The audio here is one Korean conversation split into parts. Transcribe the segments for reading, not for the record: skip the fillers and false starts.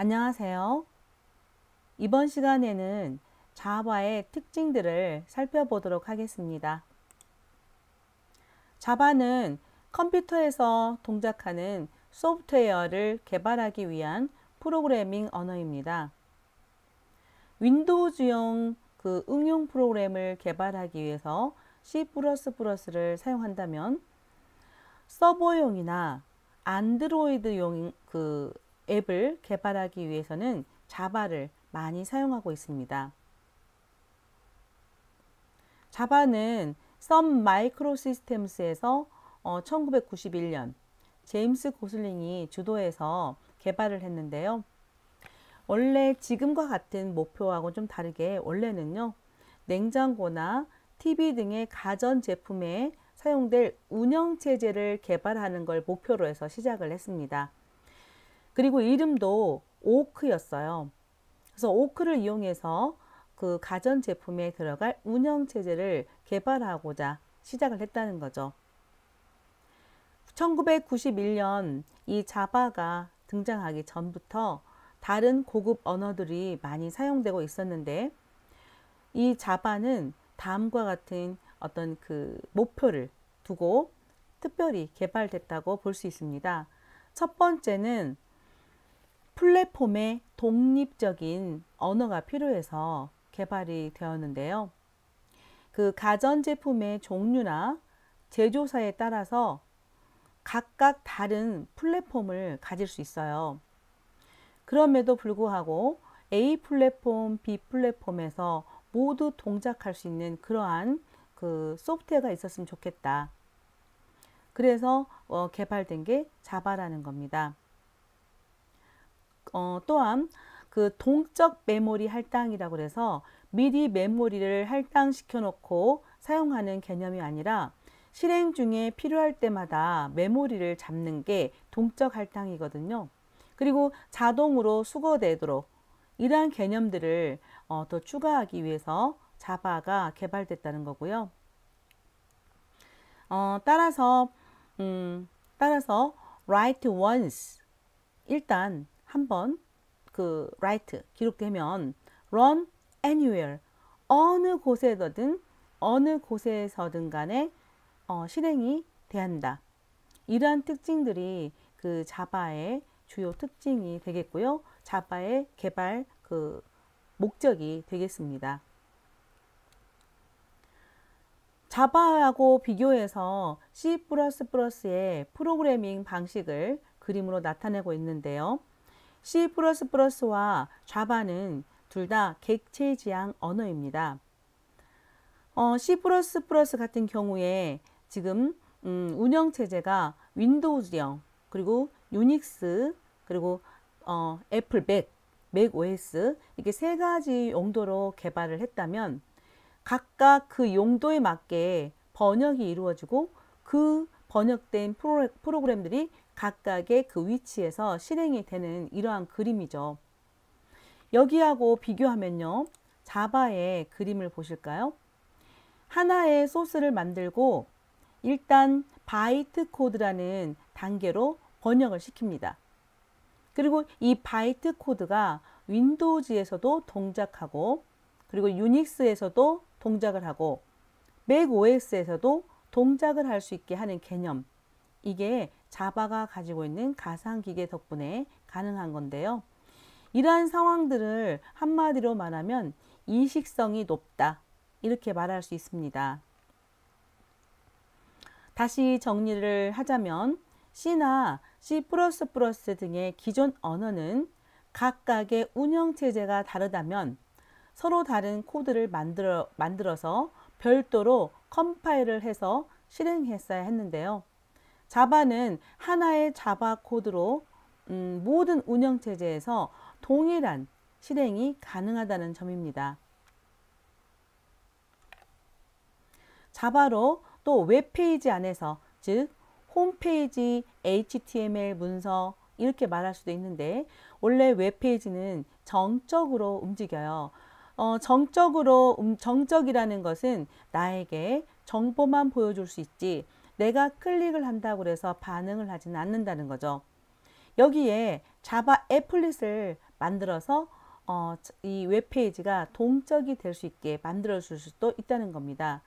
안녕하세요. 이번 시간에는 자바의 특징들을 살펴보도록 하겠습니다. 자바는 컴퓨터에서 동작하는 소프트웨어를 개발하기 위한 프로그래밍 언어입니다. 윈도우즈용 응용 프로그램을 개발하기 위해서 C++를 사용한다면 서버용이나 안드로이드용 앱을 개발하기 위해서는 자바를 많이 사용하고 있습니다. 자바는 선 마이크로 시스템스에서 1991년 제임스 고슬링이 주도해서 개발을 했는데요. 원래 지금과 같은 목표하고 좀 다르게 원래는요, 냉장고나 TV 등의 가전 제품에 사용될 운영체제를 개발하는 걸 목표로 해서 시작을 했습니다. 그리고 이름도 오크였어요. 그래서 오크를 이용해서 그 가전 제품에 들어갈 운영체제를 개발하고자 시작을 했다는 거죠. 1991년 이 자바가 등장하기 전부터 다른 고급 언어들이 많이 사용되고 있었는데, 이 자바는 다음과 같은 어떤 목표를 두고 특별히 개발됐다고 볼 수 있습니다. 첫 번째는 플랫폼의 독립적인 언어가 필요해서 개발이 되었는데요. 가전제품의 종류나 제조사에 따라서 각각 다른 플랫폼을 가질 수 있어요. 그럼에도 불구하고 A 플랫폼, B 플랫폼에서 모두 동작할 수 있는 그러한 소프트웨어가 있었으면 좋겠다. 그래서 개발된 게 자바라는 겁니다. 또한 동적 메모리 할당이라고 해서 미리 메모리를 할당시켜 놓고 사용하는 개념이 아니라 실행 중에 필요할 때마다 메모리를 잡는 게 동적 할당이거든요. 그리고 자동으로 수거되도록 이러한 개념들을 더 추가하기 위해서 자바가 개발됐다는 거고요. 따라서 write once, 일단 한번 write 기록되면 run anywhere, 어느 곳에서든 간에 실행이 돼야 한다. 이러한 특징들이 자바의 주요 특징이 되겠고요. 자바의 개발 목적이 되겠습니다. 자바하고 비교해서 C++의 프로그래밍 방식을 그림으로 나타내고 있는데요. C++와 자바는 둘 다 객체 지향 언어입니다. C++ 같은 경우에 지금 운영체제가 윈도우즈형, 그리고 유닉스, 그리고 애플 맥 OS, 이렇게 세 가지 용도로 개발을 했다면 각각 그 용도에 맞게 번역이 이루어지고 그 번역된 프로그램들이 각각의 그 위치에서 실행이 되는 이러한 그림이죠. 여기하고 비교하면요, 자바의 그림을 보실까요? 하나의 소스를 만들고 일단 바이트 코드라는 단계로 번역을 시킵니다. 그리고 이 바이트 코드가 윈도우즈에서도 동작하고, 그리고 유닉스에서도 동작을 하고, 맥 OS에서도 동작을 할 수 있게 하는 개념, 이게 자바가 가지고 있는 가상기계 덕분에 가능한 건데요. 이러한 상황들을 한마디로 말하면 이식성이 높다, 이렇게 말할 수 있습니다. 다시 정리를 하자면 C나 C++ 등의 기존 언어는 각각의 운영체제가 다르다면 서로 다른 코드를 만들어서 별도로 컴파일을 해서 실행했어야 했는데요. 자바는 하나의 자바 코드로 모든 운영체제에서 동일한 실행이 가능하다는 점입니다. 자바로 또 웹페이지 안에서, 즉 홈페이지 HTML 문서 이렇게 말할 수도 있는데, 원래 웹페이지는 정적으로 움직여요. 정적이라는 것은 나에게 정보만 보여줄 수 있지 내가 클릭을 한다고 해서 반응을 하지는 않는다는 거죠. 여기에 자바 애플릿을 만들어서 이 웹페이지가 동적이 될 수 있게 만들어 줄 수도 있다는 겁니다.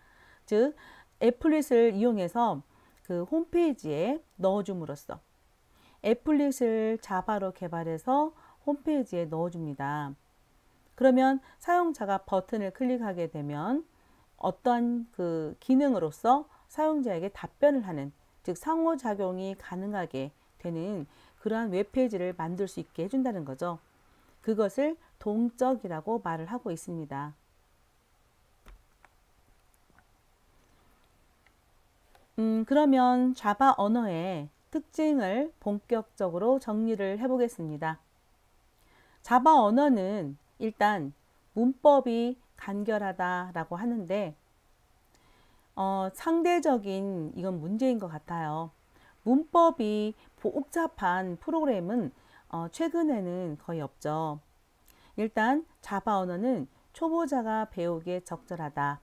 즉 애플릿을 이용해서 그 홈페이지에 넣어줌으로써 애플릿을 자바로 개발해서 홈페이지에 넣어줍니다. 그러면 사용자가 버튼을 클릭하게 되면 어떤 그 기능으로서 사용자에게 답변을 하는, 즉 상호작용이 가능하게 되는 그러한 웹페이지를 만들 수 있게 해준다는 거죠. 그것을 동적이라고 말을 하고 있습니다. 그러면 자바 언어의 특징을 본격적으로 정리를 해보겠습니다. 자바 언어는 일단 문법이 간결하다라고 하는데 상대적인 이건 문제인 것 같아요. 문법이 복잡한 프로그램은 최근에는 거의 없죠. 일단 자바 언어는 초보자가 배우기에 적절하다.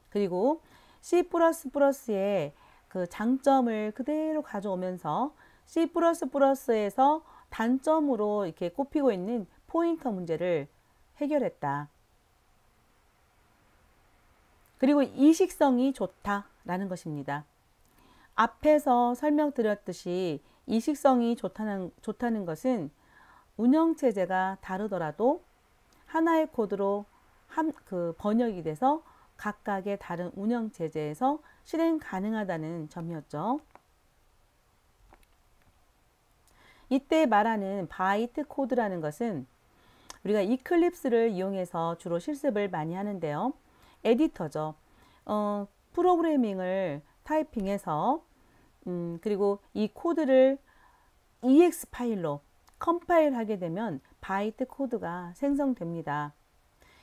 그리고 C++의 그 장점을 그대로 가져오면서 C++에서 단점으로 이렇게 꼽히고 있는 포인터 문제를 해결했다. 그리고 이식성이 좋다라는 것입니다. 앞에서 설명드렸듯이 이식성이 좋다는 것은 운영체제가 다르더라도 하나의 코드로 그 번역이 돼서 각각의 다른 운영체제에서 실행 가능하다는 점이었죠. 이때 말하는 바이트 코드라는 것은 우리가 이클립스를 이용해서 주로 실습을 많이 하는데요. 에디터죠. 프로그래밍을 타이핑해서 그리고 이 코드를 EX 파일로 컴파일 하게 되면 바이트 코드가 생성됩니다.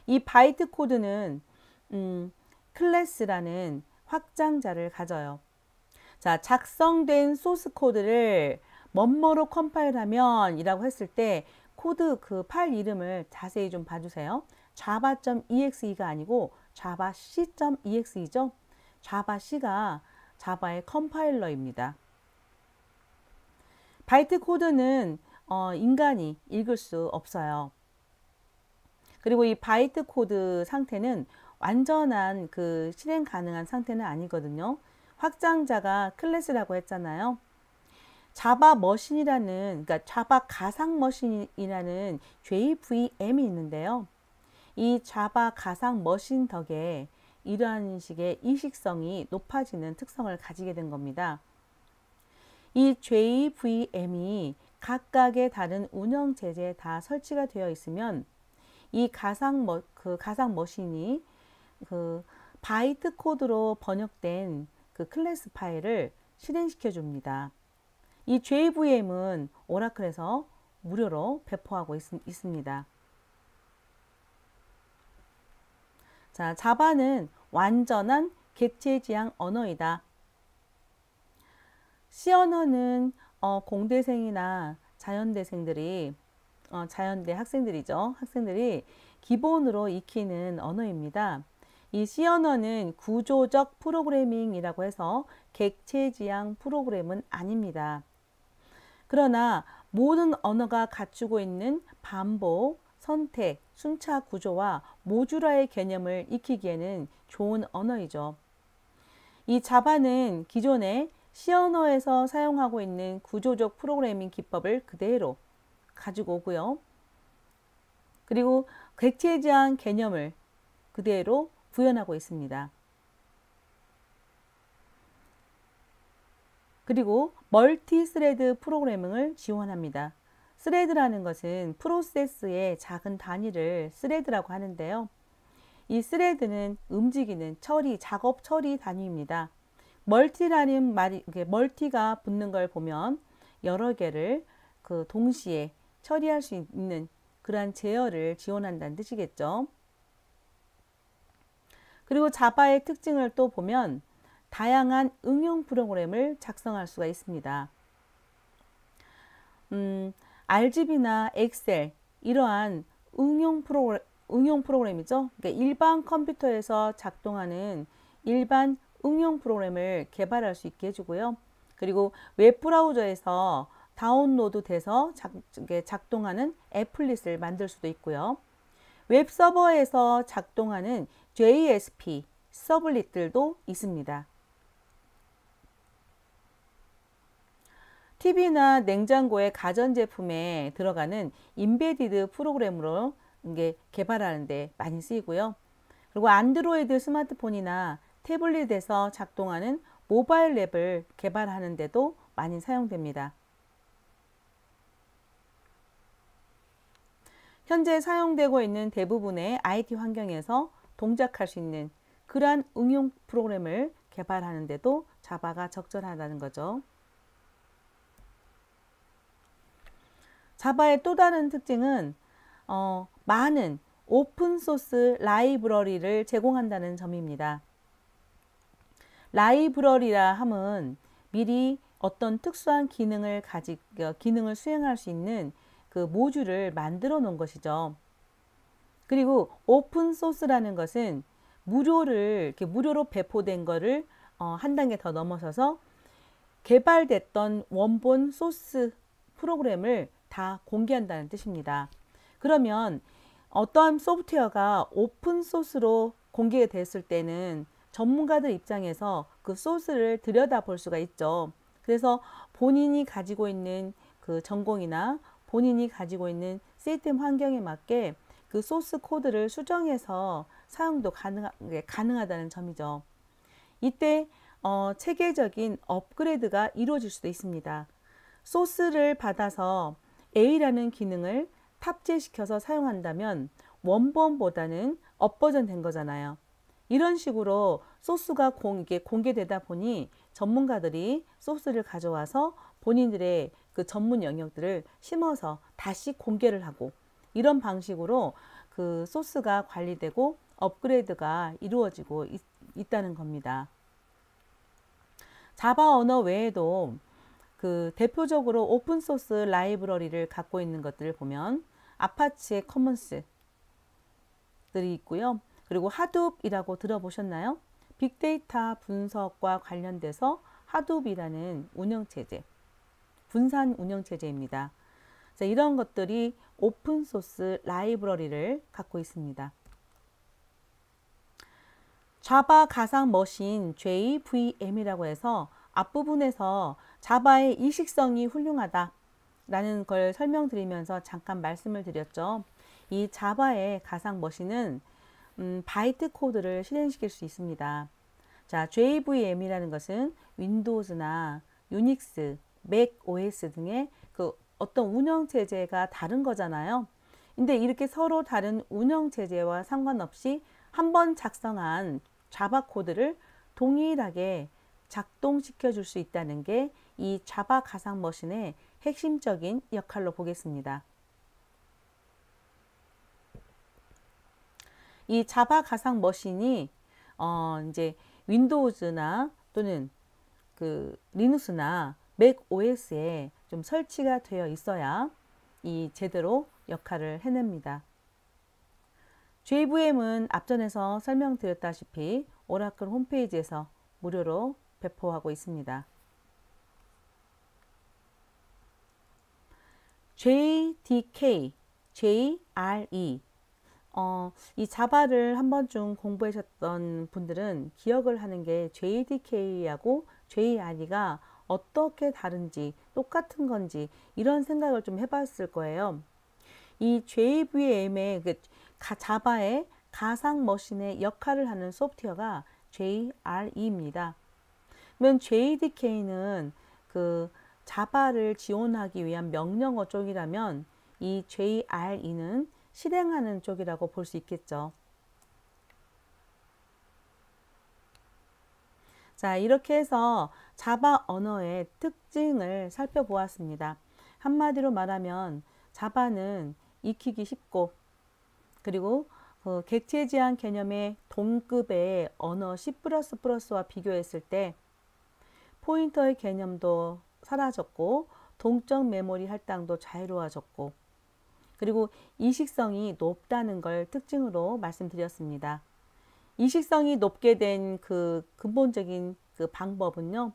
이 바이트 코드는 클래스라는 확장자를 가져요. 자, 작성된 소스 코드를 뭐뭐로 컴파일하면 이라고 했을 때 코드 그 파일 이름을 자세히 좀 봐주세요. java.exe가 아니고 javac.exe죠. javac가 자바의 컴파일러입니다. 바이트 코드는 인간이 읽을 수 없어요. 그리고 이 바이트 코드 상태는 완전한 그 실행 가능한 상태는 아니거든요. 확장자가 클래스라고 했잖아요. 자바 머신이라는, 그러니까 자바 가상 머신이라는 JVM이 있는데요. 이 자바 가상 머신 덕에 이러한 식의 이식성이 높아지는 특성을 가지게 된 겁니다. 이 JVM이 각각의 다른 운영 체제에 다 설치가 되어 있으면 이 가상 머신이 그 바이트 코드로 번역된 그 클래스 파일을 실행시켜 줍니다. 이 JVM은 오라클에서 무료로 배포하고 있습니다. 자, 자바는 완전한 객체 지향 언어이다. C 언어는 공대생이나 자연대생들이 자연대 학생들이죠. 학생들이 기본으로 익히는 언어입니다. 이 C 언어는 구조적 프로그래밍이라고 해서 객체 지향 프로그램은 아닙니다. 그러나 모든 언어가 갖추고 있는 반복, 선택, 순차 구조와 모듈화의 개념을 익히기에는 좋은 언어이죠. 이 자바는 기존의 C 언어에서 사용하고 있는 구조적 프로그래밍 기법을 그대로 가지고 오고요. 그리고 객체 지향 개념을 그대로 구현하고 있습니다. 그리고 멀티 스레드 프로그래밍을 지원합니다. 스레드라는 것은 프로세스의 작은 단위를 스레드라고 하는데요. 이 스레드는 움직이는 처리, 작업 처리 단위입니다. 멀티라는 말이, 멀티가 붙는 걸 보면 여러 개를 그 동시에 처리할 수 있는 그러한 제어를 지원한다는 뜻이겠죠. 그리고 자바의 특징을 또 보면 다양한 응용 프로그램을 작성할 수가 있습니다. RGB나 엑셀 이러한 응용 프로그램이죠. 그러니까 일반 컴퓨터에서 작동하는 일반 응용 프로그램을 개발할 수 있게 해주고요. 그리고 웹브라우저에서 다운로드 돼서 작동하는 애플릿을 만들 수도 있고요. 웹 서버에서 작동하는 JSP 서블릿들도 있습니다. TV나 냉장고의 가전제품에 들어가는 인베디드 프로그램으로 이게 개발하는 데 많이 쓰이고요. 그리고 안드로이드 스마트폰이나 태블릿에서 작동하는 모바일 앱을 개발하는 데도 많이 사용됩니다. 현재 사용되고 있는 대부분의 IT 환경에서 동작할 수 있는 그러한 응용 프로그램을 개발하는 데도 자바가 적절하다는 거죠. 자바의 또 다른 특징은 많은 오픈소스 라이브러리를 제공한다는 점입니다. 라이브러리라 함은 미리 어떤 특수한 기능을 수행할 수 있는 그 모듈을 만들어 놓은 것이죠. 그리고 오픈소스라는 것은 무료로 배포된 거를 한 단계 더 넘어서서 개발됐던 원본 소스 프로그램을 다 공개한다는 뜻입니다. 그러면 어떠한 소프트웨어가 오픈소스로 공개됐을 때는 전문가들 입장에서 그 소스를 들여다볼 수가 있죠. 그래서 본인이 가지고 있는 그 전공이나 본인이 가지고 있는 시스템 환경에 맞게 그 소스 코드를 수정해서 사용도 가능하다는 점이죠. 이때 체계적인 업그레이드가 이루어질 수도 있습니다. 소스를 받아서 A라는 기능을 탑재시켜서 사용한다면 원본보다는 업버전 된 거잖아요. 이런 식으로 소스가 공개되다 보니 전문가들이 소스를 가져와서 본인들의 그 전문 영역들을 심어서 다시 공개를 하고 이런 방식으로 그 소스가 관리되고 업그레이드가 이루어지고 있다는 겁니다. 자바 언어 외에도 그 대표적으로 오픈소스 라이브러리를 갖고 있는 것들을 보면 아파치의 커먼스들이 있고요. 그리고 하둡이라고 들어보셨나요? 빅데이터 분석과 관련돼서 하둡이라는 운영체제, 분산 운영체제입니다. 자, 이런 것들이 오픈소스 라이브러리를 갖고 있습니다. 자바 가상 머신 JVM이라고 해서 앞부분에서 자바의 이식성이 훌륭하다 라는 걸 설명드리면서 잠깐 말씀을 드렸죠. 이 자바의 가상 머신은 바이트 코드를 실행시킬 수 있습니다. 자, JVM이라는 것은 윈도우즈나 유닉스, 맥 OS 등의 그 어떤 운영체제가 다른 거잖아요. 근데 이렇게 서로 다른 운영체제와 상관없이 한번 작성한 자바 코드를 동일하게 작동시켜 줄 수 있다는 게 이 자바 가상 머신의 핵심적인 역할로 보겠습니다. 이 자바 가상 머신이 이제 윈도우즈나 또는 그 리눅스나 맥 OS에 좀 설치가 되어 있어야 이 제대로 역할을 해냅니다. JVM은 앞전에서 설명드렸다시피 오라클 홈페이지에서 무료로 배포하고 있습니다. JDK, JRE 이 자바를 한 번쯤 공부하셨던 분들은 기억을 하는 게 JDK하고 JRE가 어떻게 다른지 똑같은 건지 이런 생각을 좀 해봤을 거예요. 이 JVM의 자바의 가상 머신의 역할을 하는 소프트웨어가 JRE입니다. 그러면 JDK는 그 자바를 지원하기 위한 명령어 쪽이라면 이 JRE는 실행하는 쪽이라고 볼 수 있겠죠. 자, 이렇게 해서 자바 언어의 특징을 살펴보았습니다. 한마디로 말하면 자바는 익히기 쉽고 그리고 객체 지향 개념의 동급의 언어 C++와 비교했을 때 포인터의 개념도 사라졌고 동적 메모리 할당도 자유로워졌고 그리고 이식성이 높다는 걸 특징으로 말씀드렸습니다. 이식성이 높게 된 그 근본적인 그 방법은요.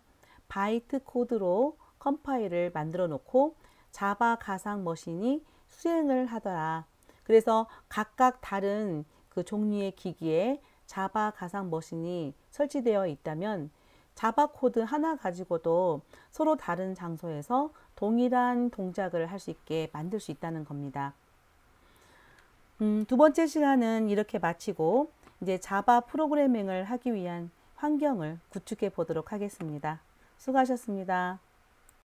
바이트 코드로 컴파일을 만들어 놓고 자바 가상 머신이 수행을 하더라. 그래서 각각 다른 그 종류의 기기에 자바 가상 머신이 설치되어 있다면 자바 코드 하나 가지고도 서로 다른 장소에서 동일한 동작을 할 수 있게 만들 수 있다는 겁니다. 두 번째 시간은 이렇게 마치고 이제 자바 프로그래밍을 하기 위한 환경을 구축해 보도록 하겠습니다. 수고하셨습니다.